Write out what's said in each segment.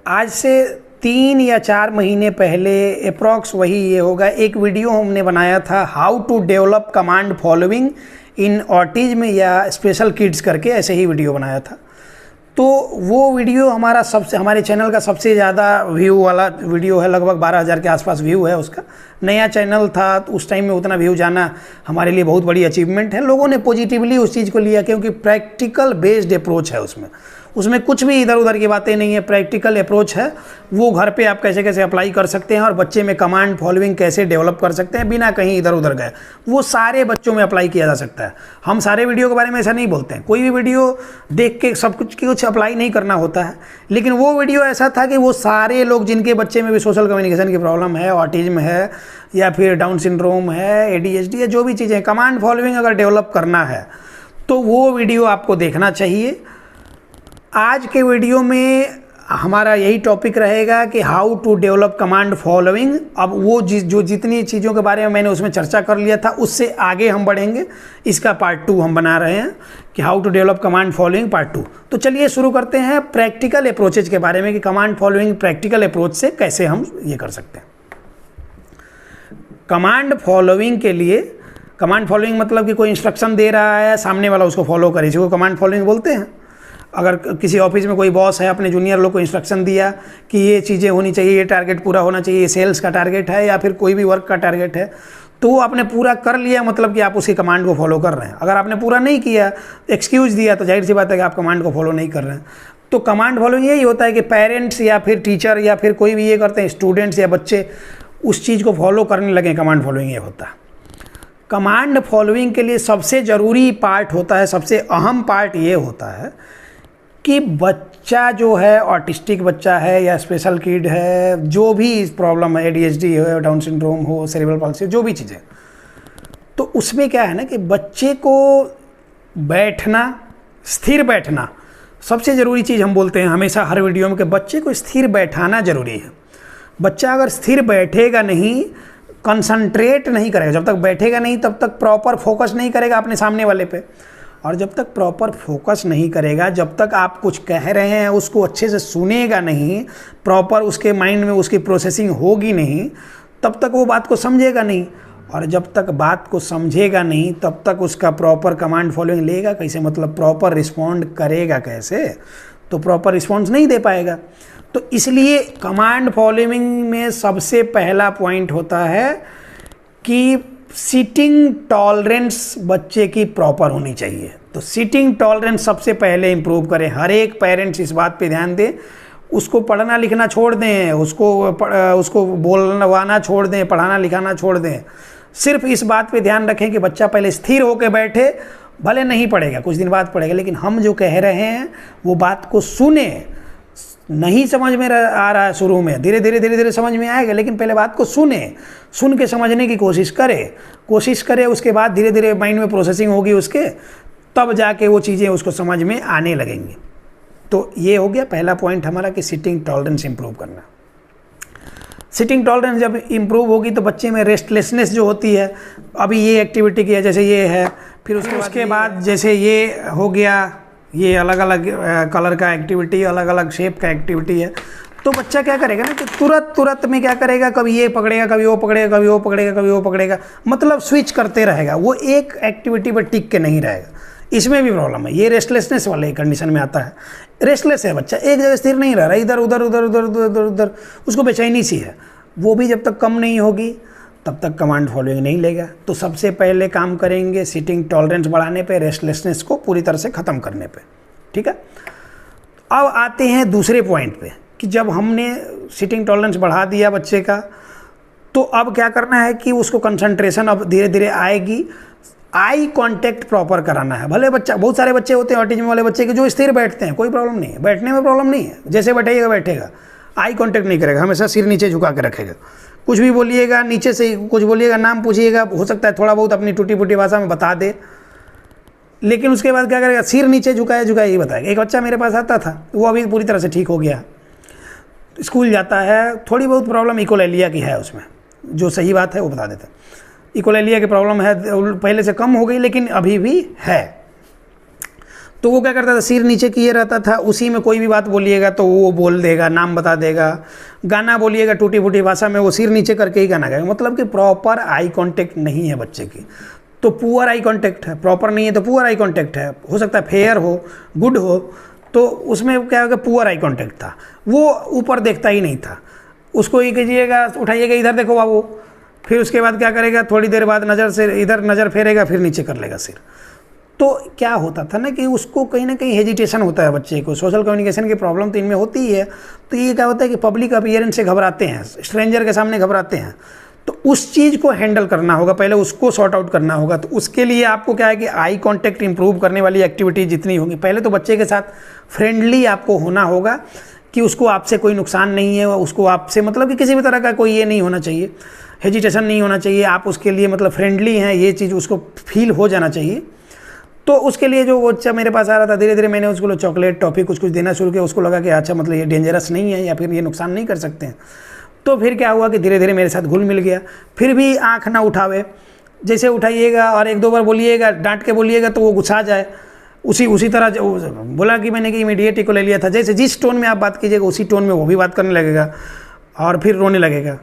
आज से 3 या 4 महीने पहले अप्रॉक्स वही ये होगा, एक वीडियो हमने बनाया था how to develop command following in autism या स्पेशल किड्स करके, ऐसे ही वीडियो बनाया था। तो वो वीडियो हमारे चैनल का सबसे ज़्यादा व्यू वाला वीडियो है, लगभग 12,000 के आसपास व्यू है उसका। नया चैनल था तो उस टाइम में उतना व्यू जाना हमारे लिए बहुत बड़ी अचीवमेंट है। लोगों ने पॉजिटिवली उस चीज़ को लिया क्योंकि प्रैक्टिकल बेस्ड अप्रोच है उसमें कुछ भी इधर उधर की बातें नहीं है, प्रैक्टिकल अप्रोच है। वो घर पे आप कैसे कैसे अप्लाई कर सकते हैं और बच्चे में कमांड फॉलोइंग कैसे डेवलप कर सकते हैं बिना कहीं इधर उधर गए, वो सारे बच्चों में अप्लाई किया जा सकता है। हम सारे वीडियो के बारे में ऐसा नहीं बोलते हैं, कोई भी वीडियो देख के सब कुछ अप्लाई नहीं करना होता है। लेकिन वो वीडियो ऐसा था कि वो सारे लोग जिनके बच्चे में भी सोशल कम्युनिकेशन की प्रॉब्लम है, ऑटिज्म है या फिर डाउन सिंड्रोम है, ADHD है, जो भी चीज़ें, कमांड फॉलोइंग अगर डेवलप करना है तो वो वीडियो आपको देखना चाहिए। आज के वीडियो में हमारा यही टॉपिक रहेगा कि how to develop command following. अब वो जो जितनी चीज़ों के बारे में मैंने उसमें चर्चा कर लिया था उससे आगे हम बढ़ेंगे। इसका पार्ट 2 हम बना रहे हैं कि how to develop command following part 2। तो चलिए शुरू करते हैं प्रैक्टिकल अप्रोचेज के बारे में कि कमांड फॉलोइंग प्रैक्टिकल अप्रोच से कैसे हम ये कर सकते हैं। कमांड फॉलोइंग के लिए, कमांड फॉलोइंग मतलब कि कोई इंस्ट्रक्शन दे रहा है, सामने वाला उसको फॉलो करे, इसको कमांड फॉलोइंग बोलते हैं। अगर किसी ऑफिस में कोई बॉस है, अपने जूनियर लोग को इंस्ट्रक्शन दिया कि ये चीज़ें होनी चाहिए, ये टारगेट पूरा होना चाहिए, ये सेल्स का टारगेट है या फिर कोई भी वर्क का टारगेट है, तो वो आपने पूरा कर लिया, मतलब कि आप उसकी कमांड को फॉलो कर रहे हैं। अगर आपने पूरा नहीं किया, एक्सक्यूज़ दिया, तो जाहिर सी बात है कि आप कमांड को फॉलो नहीं कर रहे हैं। तो कमांड फॉलोइंग यही होता है कि पेरेंट्स या फिर टीचर या फिर कोई भी ये करते हैं, स्टूडेंट्स या बच्चे उस चीज़ को फॉलो करने लगे, कमांड फॉलोइंग ये होता है। कमांड फॉलोइंग के लिए सबसे ज़रूरी पार्ट होता है, सबसे अहम पार्ट ये होता है कि बच्चा जो है, ऑटिस्टिक बच्चा है या स्पेशल किड है, जो भी प्रॉब्लम है, ADHD हो, डाउन सिंड्रोम हो, सेरेब्रल पाल्सी, जो भी चीज़ें, तो उसमें क्या है ना कि बच्चे को बैठना, स्थिर बैठना सबसे ज़रूरी चीज़ हम बोलते हैं हमेशा हर वीडियो में कि बच्चे को स्थिर बैठाना ज़रूरी है। बच्चा अगर स्थिर बैठेगा नहीं, कंसंट्रेट नहीं करेगा, जब तक बैठेगा नहीं तब तक प्रॉपर फोकस नहीं करेगा अपने सामने वाले पे, और जब तक प्रॉपर फोकस नहीं करेगा, जब तक आप कुछ कह रहे हैं उसको अच्छे से सुनेगा नहीं, प्रॉपर उसके माइंड में उसकी प्रोसेसिंग होगी नहीं, तब तक वो बात को समझेगा नहीं, और जब तक बात को समझेगा नहीं तब तक उसका प्रॉपर कमांड फॉलोइंग लेगा कैसे, मतलब प्रॉपर रिस्पॉन्ड करेगा कैसे, तो प्रॉपर रिस्पॉन्स नहीं दे पाएगा। तो इसलिए कमांड फॉलोइंग में सबसे पहला पॉइंट होता है कि सिटिंग टॉलरेंस बच्चे की प्रॉपर होनी चाहिए। तो सिटिंग टॉलरेंस सबसे पहले इम्प्रूव करें। हर एक पेरेंट्स इस बात पे ध्यान दें, उसको पढ़ना लिखना छोड़ दें, उसको बोलवाना छोड़ दें, पढ़ाना लिखाना छोड़ दें। सिर्फ इस बात पे ध्यान रखें कि बच्चा पहले स्थिर होकर बैठे, भले नहीं पढ़ेगा, कुछ दिन बाद पढ़ेगा, लेकिन हम जो कह रहे हैं वो बात को सुने। नहीं समझ में आ रहा है शुरू में, धीरे धीरे समझ में आएगा, लेकिन पहले बात को सुन के समझने की कोशिश करे, उसके बाद धीरे धीरे माइंड में प्रोसेसिंग होगी उसके, तब जाके वो चीज़ें उसको समझ में आने लगेंगी। तो ये हो गया पहला पॉइंट हमारा कि सिटिंग टॉलरेंस इंप्रूव करना। सिटिंग टॉलरेंस जब इंप्रूव होगी तो बच्चे में रेस्टलेसनेस जो होती है, अभी ये एक्टिविटी किया जैसे ये है, फिर उसके बाद जैसे ये हो गया, ये अलग अलग कलर का एक्टिविटी, अलग अलग शेप का एक्टिविटी है, तो बच्चा क्या करेगा ना कि तुरंत में क्या करेगा, कभी ये पकड़ेगा, कभी वो पकड़ेगा, कभी वो पकड़ेगा, कभी वो पकड़ेगा, मतलब स्विच करते रहेगा, वो एक एक्टिविटी पर टिक के नहीं रहेगा। इसमें भी प्रॉब्लम है, ये रेस्टलेसनेस वाले कंडीशन में आता है। रेस्टलेस है बच्चा, एक जगह स्थिर नहीं रह रहा, इधर उधर, उसको बेचैनी सी है। वो भी जब तक कम नहीं होगी तब तक कमांड फॉलोइंग नहीं लेगा। तो सबसे पहले काम करेंगे सिटिंग टॉलरेंस बढ़ाने पे, रेस्टलेसनेस को पूरी तरह से ख़त्म करने पे, ठीक है। अब आते हैं दूसरे पॉइंट पे कि जब हमने सिटिंग टॉलरेंस बढ़ा दिया बच्चे का, तो अब क्या करना है कि उसको कंसंट्रेशन अब धीरे धीरे आएगी। आई कांटेक्ट प्रॉपर कराना है। भले बच्चा, बहुत सारे बच्चे होते हैं ऑटिज्म वाले बच्चे के जो स्थिर बैठते हैं, कोई प्रॉब्लम नहीं है, बैठने में प्रॉब्लम नहीं है, जैसे बैठेगा, आई कांटेक्ट नहीं करेगा, हमेशा सिर नीचे झुका के रखेगा, कुछ भी बोलिएगा नीचे से कुछ बोलिएगा, नाम पूछिएगा, हो सकता है थोड़ा बहुत अपनी टूटी फूटी भाषा में बता दे, लेकिन उसके बाद क्या करेगा, सिर नीचे झुकाया ये बताएगा। एक बच्चा मेरे पास आता था, वो अभी पूरी तरह से ठीक हो गया, स्कूल जाता है, थोड़ी बहुत प्रॉब्लम इकोलेलिया की है उसमें, जो सही बात है वो बता देते हैं। इकोलेलिया की प्रॉब्लम है, पहले से कम हो गई लेकिन अभी भी है। तो वो क्या करता था, सिर नीचे किए रहता था, उसी में कोई भी बात बोलिएगा तो वो बोल देगा, नाम बता देगा, गाना बोलिएगा टूटी फूटी भाषा में वो सिर नीचे करके ही गाना गाएगा। मतलब कि प्रॉपर आई कांटेक्ट नहीं है बच्चे की, तो पुअर आई कांटेक्ट है, प्रॉपर नहीं है तो पुअर आई कांटेक्ट है। हो सकता है फेयर हो, गुड हो, तो उसमें क्या होगा, पुअर आई कांटेक्ट था, वो ऊपर देखता ही नहीं था। उसको ये कीजिएगा, उठाइएगा, इधर देखो बाबू, फिर उसके बाद क्या करेगा, थोड़ी देर बाद नज़र से इधर नज़र फेरेगा, फिर नीचे कर लेगा सिर। तो क्या होता था ना कि उसको कहीं ना कहीं हेजिटेशन होता है बच्चे को, सोशल कम्युनिकेशन की प्रॉब्लम तो इनमें होती ही है। तो ये क्या होता है कि पब्लिक अपीयरेंस से घबराते हैं, स्ट्रेंजर के सामने घबराते हैं। तो उस चीज़ को हैंडल करना होगा, पहले उसको सॉर्ट आउट करना होगा। तो उसके लिए आपको क्या है कि आई कांटेक्ट इंप्रूव करने वाली एक्टिविटी जितनी होंगी, पहले तो बच्चे के साथ फ्रेंडली आपको होना होगा कि उसको आपसे कोई नुकसान नहीं है, उसको आपसे मतलब कि किसी भी तरह का कोई ये नहीं होना चाहिए, हेजिटेशन नहीं होना चाहिए, आप उसके लिए मतलब फ्रेंडली हैं, ये चीज़ उसको फील हो जाना चाहिए। तो उसके लिए जो बच्चा मेरे पास आ रहा था, धीरे धीरे मैंने उसको चॉकलेट टॉफ़ी कुछ कुछ देना शुरू किया। उसको लगा कि अच्छा मतलब ये डेंजरस नहीं है या फिर ये नुकसान नहीं कर सकते हैं। तो फिर क्या हुआ कि धीरे धीरे मेरे साथ घुल मिल गया। फिर भी आँख ना उठावे, जैसे उठाइएगा और एक दो बार बोलिएगा, डांट के बोलिएगा तो वो गुस्सा जाए, उसी तरह बोला कि मैंने कि इमीडिएट ही को ले लिया था। जैसे जिस टोन में आप बात कीजिएगा उसी टोन में वो भी बात करने लगेगा और फिर रोने लगेगा।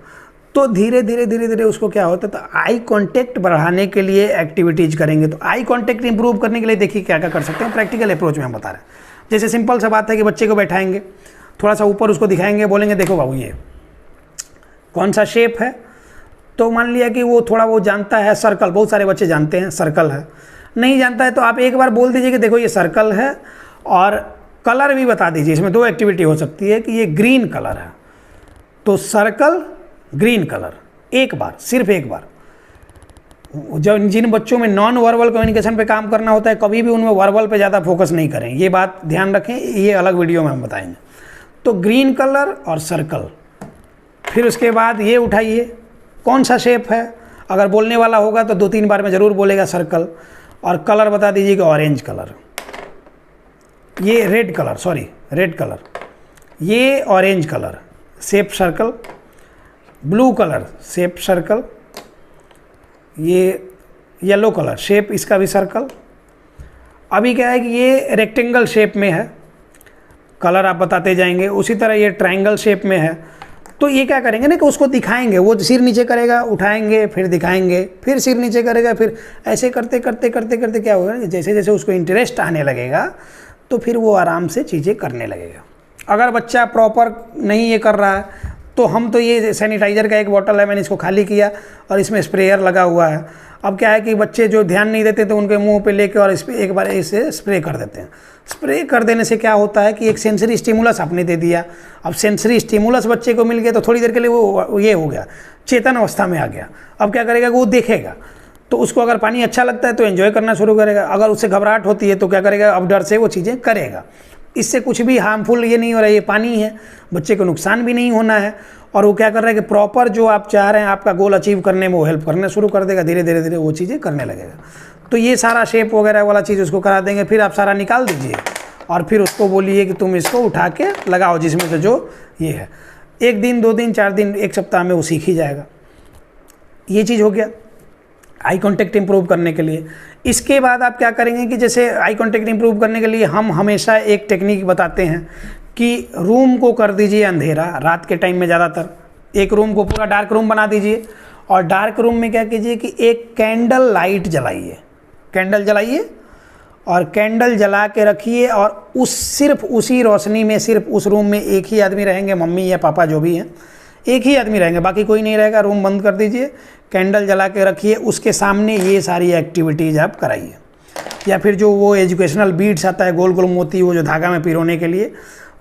तो धीरे धीरे उसको क्या होता है, तो आई कांटेक्ट बढ़ाने के लिए एक्टिविटीज़ करेंगे। तो आई कांटेक्ट इंप्रूव करने के लिए देखिए क्या क्या कर सकते हैं, प्रैक्टिकल अप्रोच में हम बता रहे हैं। जैसे सिंपल सा बात है कि बच्चे को बैठाएंगे, थोड़ा सा ऊपर उसको दिखाएंगे, बोलेंगे देखो बाबू ये कौन सा शेप है। तो मान लिया कि वो थोड़ा वो जानता है सर्कल, बहुत सारे बच्चे जानते हैं सर्कल है, नहीं जानता है तो आप एक बार बोल दीजिए कि देखो ये सर्कल है, और कलर भी बता दीजिए। इसमें दो एक्टिविटी हो सकती है कि ये ग्रीन कलर है, तो सर्कल ग्रीन कलर, एक बार, सिर्फ एक बार। जब जिन बच्चों में नॉन वर्बल कम्युनिकेशन पे काम करना होता है, कभी भी उनमें वर्बल पे ज़्यादा फोकस नहीं करें, ये बात ध्यान रखें, ये अलग वीडियो में हम बताएंगे। तो ग्रीन कलर और सर्कल, फिर उसके बाद ये उठाइए कौन सा शेप है, अगर बोलने वाला होगा तो 2-3 बार में ज़रूर बोलेगा सर्कल, और कलर बता दीजिए कि ऑरेंज कलर, ये red colour, sorry red colour, ये orange colour shape circle, blue colour shape circle, ये येलो कलर शेप इसका भी सर्कल। अभी क्या है कि ये रेक्टेंगल शेप में है, कलर आप बताते जाएंगे। उसी तरह ये ट्रायंगल शेप में है। तो ये क्या करेंगे ना कि उसको दिखाएंगे, वो सिर नीचे करेगा, उठाएंगे, फिर दिखाएंगे, फिर सिर नीचे करेगा, फिर ऐसे करते करते करते करते क्या होगा, जैसे जैसे उसको इंटरेस्ट आने लगेगा तो फिर वो आराम से चीज़ें करने लगेगा। अगर बच्चा प्रॉपर नहीं ये कर रहा है तो हम तो ये सैनिटाइज़र का एक बॉटल है, मैंने इसको खाली किया और इसमें स्प्रेयर लगा हुआ है। अब क्या है कि बच्चे जो ध्यान नहीं देते तो उनके मुंह पे लेके और इस पर एक बार इसे स्प्रे कर देते हैं। स्प्रे कर देने से क्या होता है कि एक सेंसरी स्टिमुलस आपने दे दिया। अब सेंसरी स्टिमुलस बच्चे को मिल गया तो थोड़ी देर के लिए वो ये हो गया, चेतन अवस्था में आ गया। अब क्या करेगा, वो देखेगा तो उसको अगर पानी अच्छा लगता है तो एंजॉय करना शुरू करेगा, अगर उससे घबराहट होती है तो क्या करेगा, अब डर से वो चीज़ें करेगा। इससे कुछ भी हार्मफुल ये नहीं हो रहा है, ये पानी है, बच्चे को नुकसान भी नहीं होना है, और वो क्या कर रहा है कि प्रॉपर जो आप चाह रहे हैं आपका गोल अचीव करने में वो हेल्प करना शुरू कर देगा, धीरे धीरे धीरे वो चीज़ें करने लगेगा। तो ये सारा शेप वगैरह वाला चीज़ उसको करा देंगे, फिर आप सारा निकाल दीजिए और फिर उसको बोलिए कि तुम इसको उठा के लगाओ जिसमें से जो ये है। 1 दिन 2 दिन 4 दिन 1 सप्ताह में वो सीख ही जाएगा। ये चीज़ हो गया आई कांटेक्ट इंप्रूव करने के लिए। इसके बाद आप क्या करेंगे कि जैसे आई कांटेक्ट इंप्रूव करने के लिए हम हमेशा एक टेक्निक बताते हैं कि रूम को कर दीजिए अंधेरा, रात के टाइम में ज़्यादातर एक रूम को पूरा डार्क रूम बना दीजिए, और डार्क रूम में क्या कीजिए कि एक कैंडल लाइट जलाइए, कैंडल जलाइए और कैंडल जला के रखिए, और सिर्फ उसी रोशनी में सिर्फ उस रूम में एक ही आदमी रहेंगे, मम्मी या पापा जो भी हैं, एक ही आदमी रहेंगे, बाकी कोई नहीं रहेगा। रूम बंद कर दीजिए, कैंडल जला के रखिए, उसके सामने ये सारी एक्टिविटीज़ आप कराइए। या फिर जो वो एजुकेशनल बीड्स आता है गोल गोल मोती, वो जो धागा में पिरोने के लिए,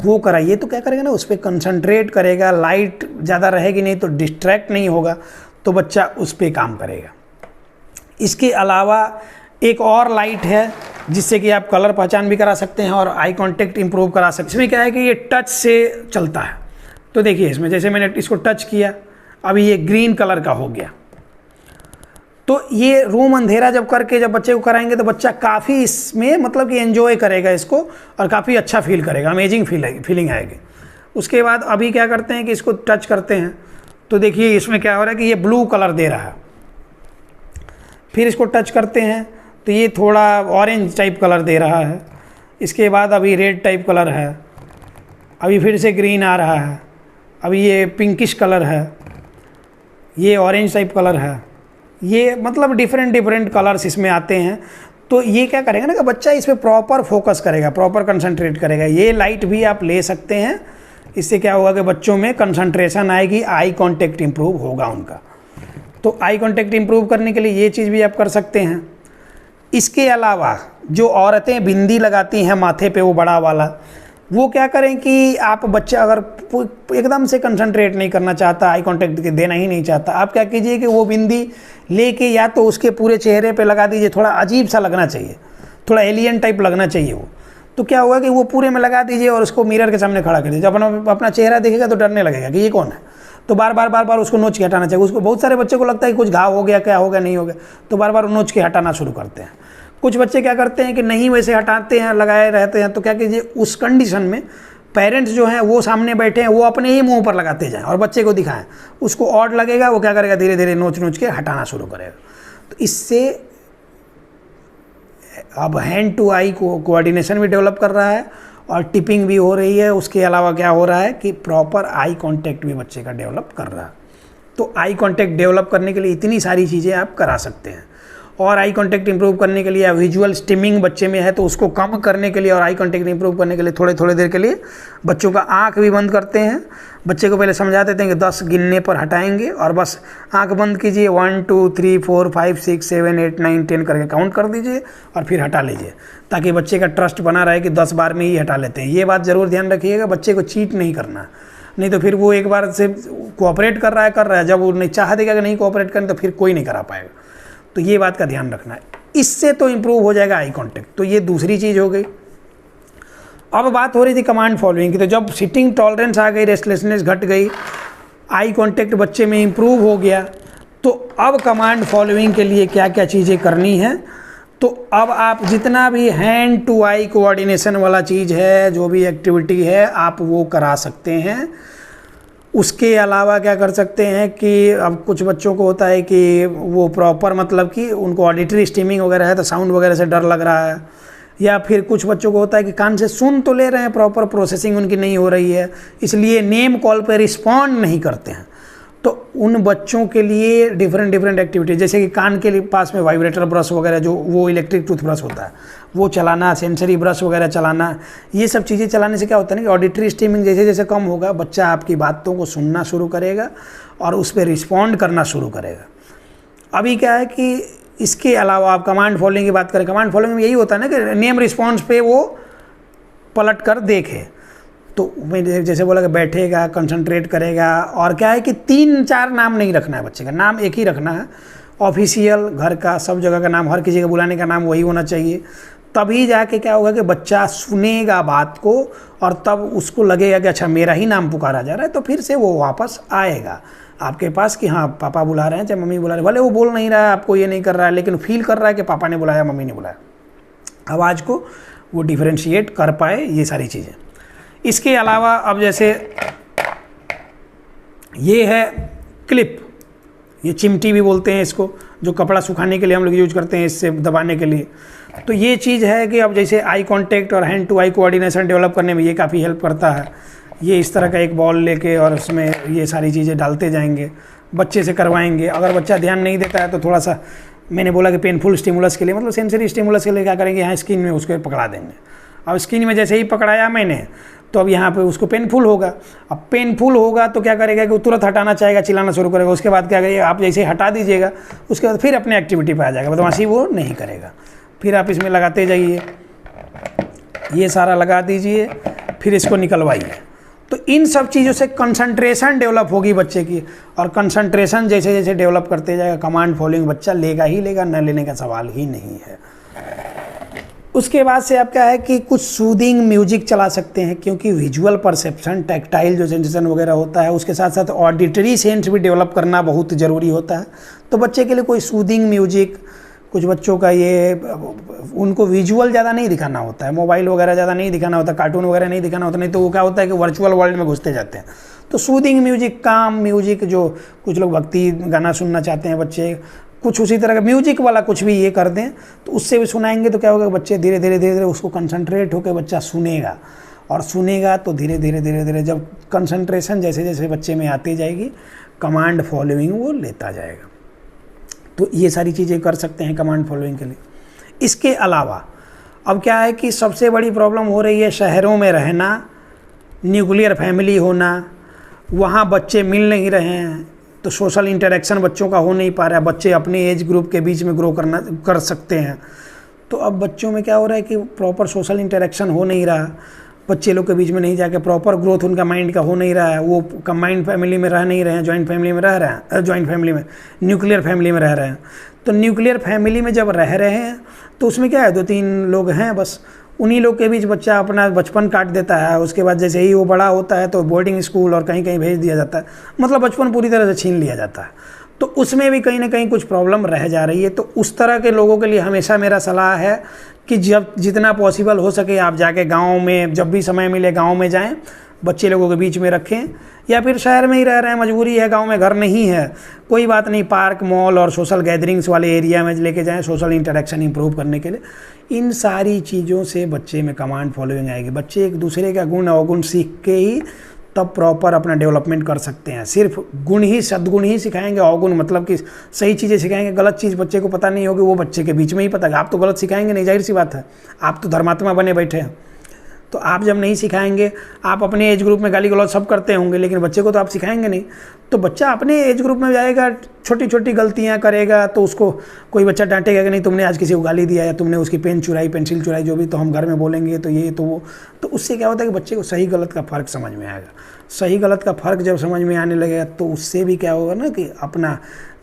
वो कराइए। तो क्या करेगा ना, उस पर कंसंट्रेट करेगा, लाइट ज़्यादा रहेगी नहीं तो डिस्ट्रैक्ट नहीं होगा, तो बच्चा उस पर काम करेगा। इसके अलावा एक और लाइट है जिससे कि आप कलर पहचान भी करा सकते हैं और आई कांटेक्ट इंप्रूव करा सकते हैं। इसमें क्या है कि ये टच से चलता है। तो देखिए इसमें जैसे मैंने इसको टच किया, अभी ये ग्रीन कलर का हो गया। तो ये रूम अंधेरा जब करके जब बच्चे को कराएंगे तो बच्चा काफ़ी इसमें मतलब कि एंजॉय करेगा इसको, और काफ़ी अच्छा फील करेगा, अमेजिंग फीलिंग आएगी। उसके बाद अभी क्या करते हैं कि इसको टच करते हैं, तो देखिए इसमें क्या हो रहा है कि ये ब्लू कलर दे रहा है। फिर इसको टच करते हैं तो ये थोड़ा ऑरेंज टाइप कलर दे रहा है। इसके बाद अभी रेड टाइप कलर है, अभी फिर से ग्रीन आ रहा है, अभी ये पिंकिश कलर है, ये ऑरेंज टाइप कलर है, ये मतलब डिफरेंट कलर्स इसमें आते हैं। तो ये क्या करेगा ना कि बच्चा इस पर प्रॉपर फोकस करेगा, प्रॉपर कंसंट्रेट करेगा। ये लाइट भी आप ले सकते हैं, इससे क्या होगा कि बच्चों में कंसंट्रेशन आएगी, आई कांटेक्ट इंप्रूव होगा उनका। तो आई कांटेक्ट इंप्रूव करने के लिए ये चीज़ भी आप कर सकते हैं। इसके अलावा जो औरतें बिंदी लगाती हैं माथे पे, वो बड़ा वाला, वो क्या करें कि आप बच्चा अगर एकदम से कंसंट्रेट नहीं करना चाहता, आई कांटेक्ट देना ही नहीं चाहता, आप क्या कीजिए कि वो बिंदी लेके या तो उसके पूरे चेहरे पे लगा दीजिए, थोड़ा अजीब सा लगना चाहिए, थोड़ा एलियन टाइप लगना चाहिए वो। तो क्या होगा कि वो पूरे में लगा दीजिए और उसको मिरर के सामने खड़ा कर दीजिए। जब अपना चेहरा देखेगा तो डरने लगेगा कि ये कौन है, तो बार बार उसको नोच के हटाना चाहिए। उसको बहुत सारे बच्चे को लगता है कि कुछ घाव हो गया, क्या हो गया, नहीं हो गया, तो बार बार नोच के हटाना शुरू करते हैं। कुछ बच्चे क्या करते हैं कि नहीं वैसे हटाते हैं, लगाए रहते हैं। तो क्या कीजिए, उस कंडीशन में पेरेंट्स जो हैं वो सामने बैठे हैं, वो अपने ही मुंह पर लगाते जाएं और बच्चे को दिखाएं, उसको ऑड लगेगा, वो क्या करेगा, धीरे धीरे नोच के हटाना शुरू करेगा। तो इससे अब हैंड टू आई कोऑर्डिनेशन भी डेवलप कर रहा है और टिपिंग भी हो रही है। उसके अलावा क्या हो रहा है कि प्रॉपर आई कांटेक्ट भी बच्चे का डेवलप कर रहा है। तो आई कांटेक्ट डेवलप करने के लिए इतनी सारी चीज़ें आप करा सकते हैं। और आई कांटेक्ट इंप्रूव करने के लिए विजुअल स्टिमिंग बच्चे में है, तो उसको कम करने के लिए और आई कांटेक्ट इंप्रूव करने के लिए थोड़े देर के लिए बच्चों का आंख भी बंद करते हैं। बच्चे को पहले समझा देते हैं कि 10 गिनने पर हटाएंगे और बस आंख बंद कीजिए, 1 2 3 4 5 6 7 8 9 10 करके काउंट कर दीजिए और फिर हटा लीजिए, ताकि बच्चे का ट्रस्ट बना रहे कि 10 बार में ही हटा लेते हैं। ये बात ज़रूर ध्यान रखिएगा, बच्चे को चीट नहीं करना, नहीं तो फिर वो एक बार से कोऑपरेट कर रहा है, जब वो नहीं चाह देगा कि नहीं कोऑपरेट करें तो फिर कोई नहीं करा पाएगा। तो ये बात का ध्यान रखना है, इससे तो इम्प्रूव हो जाएगा आई कांटेक्ट। तो ये दूसरी चीज़ हो गई। अब बात हो रही थी कमांड फॉलोइंग की। तो जब सिटिंग टॉलरेंस आ गई, रेस्टलेसनेस घट गई, आई कांटेक्ट बच्चे में इम्प्रूव हो गया, तो अब कमांड फॉलोइंग के लिए क्या क्या चीज़ें करनी है। तो अब आप जितना भी हैंड टू आई कोऑर्डिनेशन वाला चीज़ है, जो भी एक्टिविटी है, आप वो करा सकते हैं। उसके अलावा क्या कर सकते हैं कि अब कुछ बच्चों को होता है कि वो प्रॉपर मतलब कि उनको ऑडिटरी स्टीमिंग वगैरह है, तो साउंड वगैरह से डर लग रहा है, या फिर कुछ बच्चों को होता है कि कान से सुन तो ले रहे हैं, प्रॉपर प्रोसेसिंग उनकी नहीं हो रही है, इसलिए नेम कॉल पे रिस्पॉन्ड नहीं करते हैं। तो उन बच्चों के लिए डिफरेंट एक्टिविटी, जैसे कि कान के लिए पास में वाइब्रेटर ब्रश वगैरह, जो वो इलेक्ट्रिक टूथब्रश होता है, वो चलाना, सेंसरी ब्रश वगैरह चलाना, ये सब चीज़ें चलाने से क्या होता है ना कि ऑडिटरी स्टीमिंग जैसे जैसे कम होगा, बच्चा आपकी बातों को सुनना शुरू करेगा और उस पर रिस्पॉन्ड करना शुरू करेगा। अभी क्या है कि इसके अलावा आप कमांड फॉलोइंग की बात करें, कमांड फॉलोइंग में यही होता है ना कि नेम रिस्पॉन्स पे वो पलट कर देखे। तो मैं जैसे बोला कि बैठेगा, कंसंट्रेट करेगा, और क्या है कि 3-4 नाम नहीं रखना है बच्चे का, नाम एक ही रखना है, ऑफिशियल, घर का, सब जगह का नाम, हर किसी का बुलाने का नाम वही होना चाहिए। तभी जाके क्या होगा कि बच्चा सुनेगा बात को और तब उसको लगेगा कि अच्छा मेरा ही नाम पुकारा जा रहा है, तो फिर से वो वापस आएगा आपके पास कि हाँ पापा बुला रहे हैं, चाहे मम्मी बुला रहे हैं। भले वो बोल नहीं रहा है, आपको ये नहीं कर रहा है, लेकिन फील कर रहा है कि पापा ने बुलाया, मम्मी ने बुलाया। आवाज़ को वो डिफ्रेंशिएट कर पाए, ये सारी चीज़ें। इसके अलावा अब जैसे ये है क्लिप, ये चिमटी भी बोलते हैं इसको, जो कपड़ा सुखाने के लिए हम लोग यूज करते हैं, इससे दबाने के लिए। तो ये चीज़ है कि अब जैसे आई कांटेक्ट और hand to eye coordination develop करने में ये काफ़ी हेल्प करता है। ये इस तरह का एक बॉल लेके और उसमें ये सारी चीज़ें डालते जाएंगे, बच्चे से करवाएंगे। अगर बच्चा ध्यान नहीं देता है तो थोड़ा सा, मैंने बोला कि पेनफुल स्टिमुलस के लिए, मतलब सेंसरी स्टिमुलस के लिए क्या करेंगे, यहाँ स्किन में उसको पकड़ा देंगे। अब स्किन में जैसे ही पकड़ाया मैंने, तो अब यहाँ पे उसको पेनफुल होगा। अब पेनफुल होगा तो क्या करेगा कि वो तुरंत हटाना चाहेगा, चिल्लाना शुरू करेगा। उसके बाद क्या करेगा, आप जैसे हटा दीजिएगा, उसके बाद फिर अपने एक्टिविटी पे आ जाएगा, बदमाशी वो नहीं करेगा। फिर आप इसमें लगाते जाइए, ये सारा लगा दीजिए, फिर इसको निकलवाइए। तो इन सब चीज़ों से कंसंट्रेशन डेवलप होगी बच्चे की, और कंसंट्रेशन जैसे जैसे डेवलप करते जाएगा, कमांड फॉलोइंग बच्चा लेगा ही लेगा, न लेने का सवाल ही नहीं है। उसके बाद से आप क्या है कि कुछ सूदिंग म्यूजिक चला सकते हैं, क्योंकि विजुअल परसेप्शन, टैक्टाइल जो सेंसेशन वगैरह होता है, उसके साथ साथ ऑडिटरी सेंस भी डेवलप करना बहुत ज़रूरी होता है। तो बच्चे के लिए कोई सूदिंग म्यूजिक, कुछ बच्चों का ये, उनको विजुअल ज़्यादा नहीं दिखाना होता है, मोबाइल वगैरह ज़्यादा नहीं दिखाना होता, कार्टून वगैरह नहीं दिखाना होता, नहीं तो वो क्या होता है कि वर्चुअल वर्ल्ड में घुसते जाते हैं। तो सूदिंग म्यूजिक, काम म्यूजिक, जो कुछ लोग भक्ति गाना सुनना चाहते हैं बच्चे, कुछ उसी तरह का म्यूजिक वाला कुछ भी ये कर दें तो उससे भी सुनाएंगे तो क्या होगा, बच्चे धीरे धीरे उसको कंसंट्रेट होकर बच्चा सुनेगा, और सुनेगा तो धीरे धीरे जब कंसंट्रेशन जैसे जैसे बच्चे में आती जाएगी, कमांड फॉलोइंग वो लेता जाएगा। तो ये सारी चीज़ें कर सकते हैं कमांड फॉलोइंग के लिए। इसके अलावा अब क्या है कि सबसे बड़ी प्रॉब्लम हो रही है शहरों में रहना, न्यूक्लियर फैमिली होना, वहाँ बच्चे मिल नहीं रहे हैं, तो सोशल इंटरेक्शन बच्चों का हो नहीं पा रहा है, बच्चे अपने एज ग्रुप के बीच में ग्रो कर सकते हैं। तो अब बच्चों में क्या हो रहा है कि प्रॉपर सोशल इंटरेक्शन हो नहीं रहा, बच्चे लोग के बीच में नहीं जाके प्रॉपर ग्रोथ उनका माइंड का हो नहीं रहा है, वो कंबाइंड फैमिली में रह नहीं रहे हैं, जॉइंट फैमिली में रह रहे हैं, जॉइंट फैमिली में न्यूक्लियर फैमिली में रह रहे हैं। तो न्यूक्लियर फैमिली में जब रह रहे हैं तो उसमें क्या है, 2-3 लोग हैं बस, उन्हीं लोग के बीच बच्चा अपना बचपन काट देता है। उसके बाद जैसे ही वो बड़ा होता है तो बोर्डिंग स्कूल और कहीं कहीं भेज दिया जाता है, मतलब बचपन पूरी तरह से छीन लिया जाता है। तो उसमें भी कहीं ना कहीं कुछ प्रॉब्लम रह जा रही है। तो उस तरह के लोगों के लिए हमेशा मेरा सलाह है कि जब जितना पॉसिबल हो सके आप जाके गाँव में, जब भी समय मिले गाँव में जाएँ, बच्चे लोगों के बीच में रखें, या फिर शहर में ही रह रहे हैं, मजबूरी है, गांव में घर नहीं है, कोई बात नहीं, पार्क, मॉल और सोशल गैदरिंग्स वाले एरिया में लेके जाएं, सोशल इंटरेक्शन इंप्रूव करने के लिए। इन सारी चीज़ों से बच्चे में कमांड फॉलोइंग आएगी। बच्चे एक दूसरे का गुण अवगुण सीख के ही तब प्रॉपर अपना डेवलपमेंट कर सकते हैं। सिर्फ गुण ही, सद्गुण ही सिखाएंगे, अवगुण मतलब कि सही चीज़ें सिखाएंगे, गलत चीज़ बच्चे को पता नहीं होगी, वो बच्चे के बीच में ही पता है। आप तो गलत सिखाएंगे नहीं, जाहिर सी बात है, आप तो धर्मात्मा बने बैठे हैं। तो आप जब नहीं सिखाएंगे, आप अपने एज ग्रुप में गाली गलौज सब करते होंगे, लेकिन बच्चे को तो आप सिखाएंगे नहीं। तो बच्चा अपने एज ग्रुप में जाएगा, छोटी छोटी गलतियां करेगा, तो उसको कोई बच्चा डांटेगा कि नहीं तुमने आज किसी को गाली दिया, या तुमने उसकी पेन चुराई, पेंसिल चुराई, जो भी, तो हम घर में बोलेंगे तो ये तो वो। तो उससे क्या होता है कि बच्चे को सही गलत का फ़र्क समझ में आएगा। सही गलत का फ़र्क जब समझ में आने लगेगा तो उससे भी क्या होगा ना कि अपना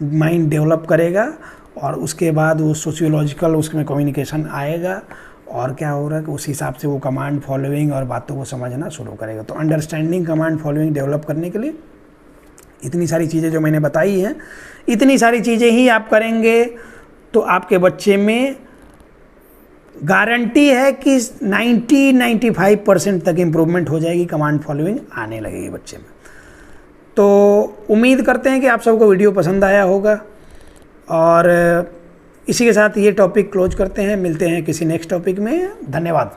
माइंड डेवलप करेगा, और उसके बाद वो सोशियोलॉजिकल उसमें कम्युनिकेशन आएगा, और क्या हो रहा है कि उस हिसाब से वो कमांड फॉलोइंग और बातों को समझना शुरू करेगा। तो अंडरस्टैंडिंग कमांड फॉलोइंग डेवलप करने के लिए इतनी सारी चीज़ें जो मैंने बताई हैं, इतनी सारी चीज़ें ही आप करेंगे तो आपके बच्चे में गारंटी है कि 90-95% तक इम्प्रूवमेंट हो जाएगी, कमांड फॉलोइंग आने लगेगी बच्चे में। तो उम्मीद करते हैं कि आप सबको वीडियो पसंद आया होगा, और इसी के साथ ये टॉपिक क्लोज करते हैं। मिलते हैं किसी नेक्स्ट टॉपिक में। धन्यवाद।